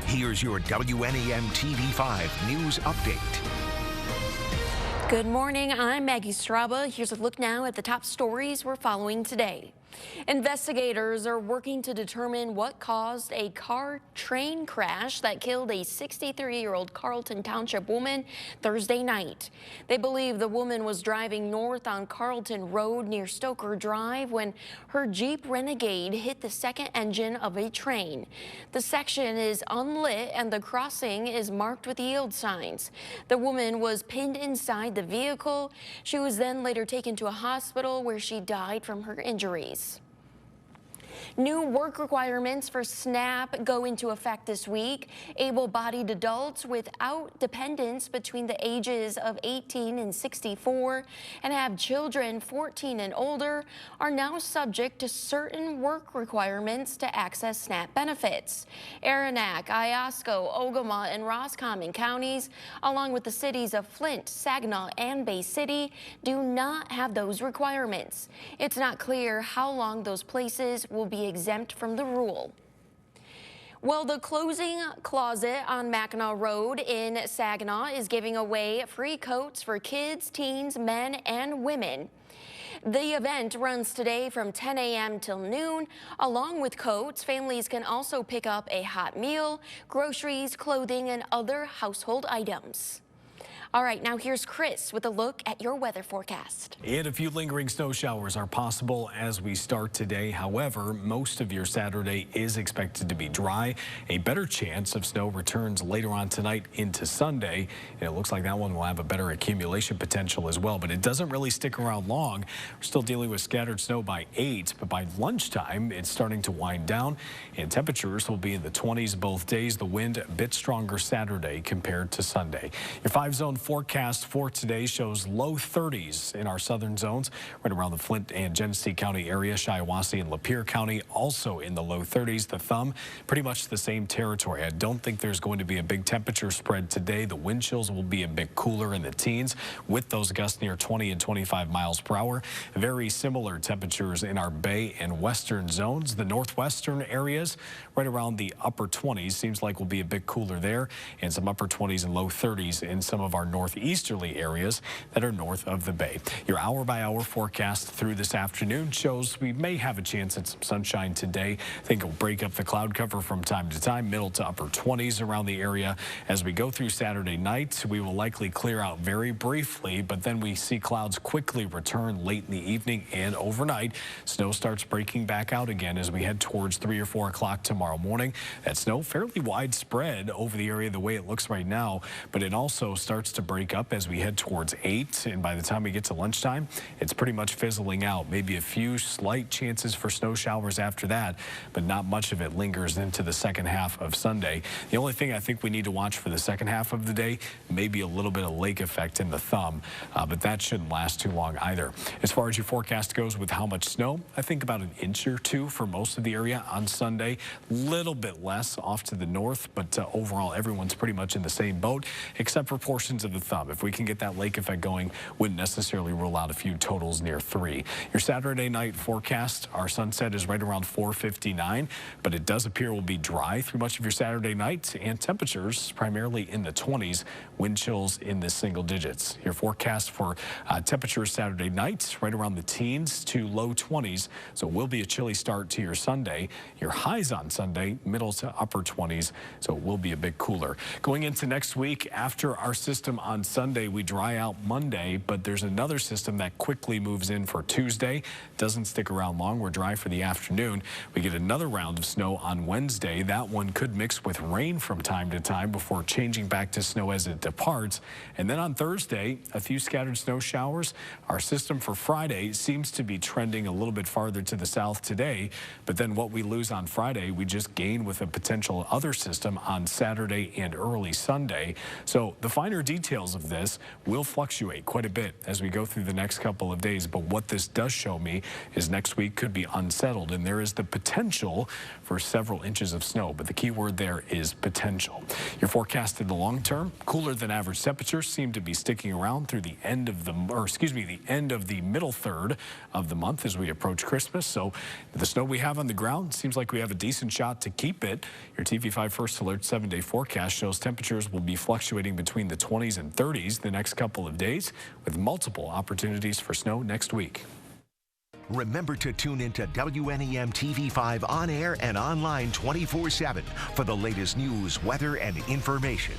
Here's your WNEM TV5 News Update. Good morning, I'm Maggie Straba. Here's a look now at the top stories we're following today. Investigators are working to determine what caused a car train crash that killed a 63-year-old Carlton Township woman Thursday night. They believe the woman was driving north on Carlton Road near Stoker Drive when her Jeep Renegade hit the second engine of a train. The section is unlit and the crossing is marked with yield signs. The woman was pinned inside the vehicle. She was then later taken to a hospital where she died from her injuries. New work requirements for SNAP go into effect this week. Able-bodied adults without dependents between the ages of 18 and 64 and have children 14 and older are now subject to certain work requirements to access SNAP benefits. Aranac, Iosco, Ogama, and Roscommon counties, along with the cities of Flint, Saginaw, and Bay City, do not have those requirements. It's not clear how long those places will be exempt from the rule. Well, the Closing Closet on Mackinac Road in Saginaw is giving away free coats for kids, teens, men, and women. The event runs today from 10 a.m. till noon. Along with coats, families can also pick up a hot meal, groceries, clothing, and other household items. All right, now here's Chris with a look at your weather forecast. And a few lingering snow showers are possible as we start today. However, most of your Saturday is expected to be dry. A better chance of snow returns later on tonight into Sunday. And it looks like that one will have a better accumulation potential as well, but it doesn't really stick around long. We're still dealing with scattered snow by 8, but by lunchtime, it's starting to wind down and temperatures will be in the 20s both days. The wind a bit stronger Saturday compared to Sunday. Your 5-zone forecast for today shows low 30s in our southern zones, right around the Flint and Genesee County area. Shiawassee and Lapeer County also in the low 30s. The thumb, pretty much the same territory. I don't think there's going to be a big temperature spread today. The wind chills will be a bit cooler in the teens with those gusts near 20 and 25 miles per hour. Very similar temperatures in our bay and western zones. The northwestern areas right around the upper 20s seems like will be a bit cooler there, and some upper 20s and low 30s in some of our northeasterly areas that are north of the bay. Your hour-by-hour forecast through this afternoon shows we may have a chance at some sunshine today. I think it'll break up the cloud cover from time to time, middle to upper 20s around the area. As we go through Saturday night, we will likely clear out very briefly, but then we see clouds quickly return late in the evening and overnight. Snow starts breaking back out again as we head towards 3 or 4 o'clock tomorrow morning. That snow fairly widespread over the area the way it looks right now, but it also starts to break up as we head towards 8, and by the time we get to lunchtime, it's pretty much fizzling out. Maybe a few slight chances for snow showers after that, but not much of it lingers into the second half of Sunday. The only thing I think we need to watch for the second half of the day, maybe a little bit of lake effect in the thumb, but that shouldn't last too long either. As far as your forecast goes with how much snow, I think about an inch or two for most of the area on Sunday. Little bit less off to the north, but overall everyone's pretty much in the same boat except for portions of the thumb. If we can get that lake effect going, wouldn't necessarily rule out a few totals near 3. Your Saturday night forecast, our sunset is right around 4:59, but it does appear will be dry through much of your Saturday night, and temperatures primarily in the 20s, wind chills in the single digits. Your forecast for temperatures Saturday night, right around the teens to low 20s, so it will be a chilly start to your Sunday. Your highs on Sunday, middle to upper 20s, so it will be a bit cooler. Going into next week, after our system on Sunday, we dry out Monday, but there's another system that quickly moves in for Tuesday. Doesn't stick around long. We're dry for the afternoon. We get another round of snow on Wednesday. That one could mix with rain from time to time before changing back to snow as it departs. And then on Thursday, a few scattered snow showers. Our system for Friday seems to be trending a little bit farther to the south today, but then what we lose on Friday, we just gain with a potential other system on Saturday and early Sunday. So the finer details details of this will fluctuate quite a bit as we go through the next couple of days. But what this does show me is next week could be unsettled, and there is the potential for several inches of snow. But the key word there is potential. Your forecast in the long term, cooler than average temperatures seem to be sticking around through the end of the middle third of the month as we approach Christmas. So the snow we have on the ground seems like we have a decent shot to keep it. Your TV5 First Alert 7-day forecast shows temperatures will be fluctuating between the 20s and 30s the next couple of days, with multiple opportunities for snow next week. Remember to tune into WNEM TV5 on air and online 24/7 for the latest news, weather, and information.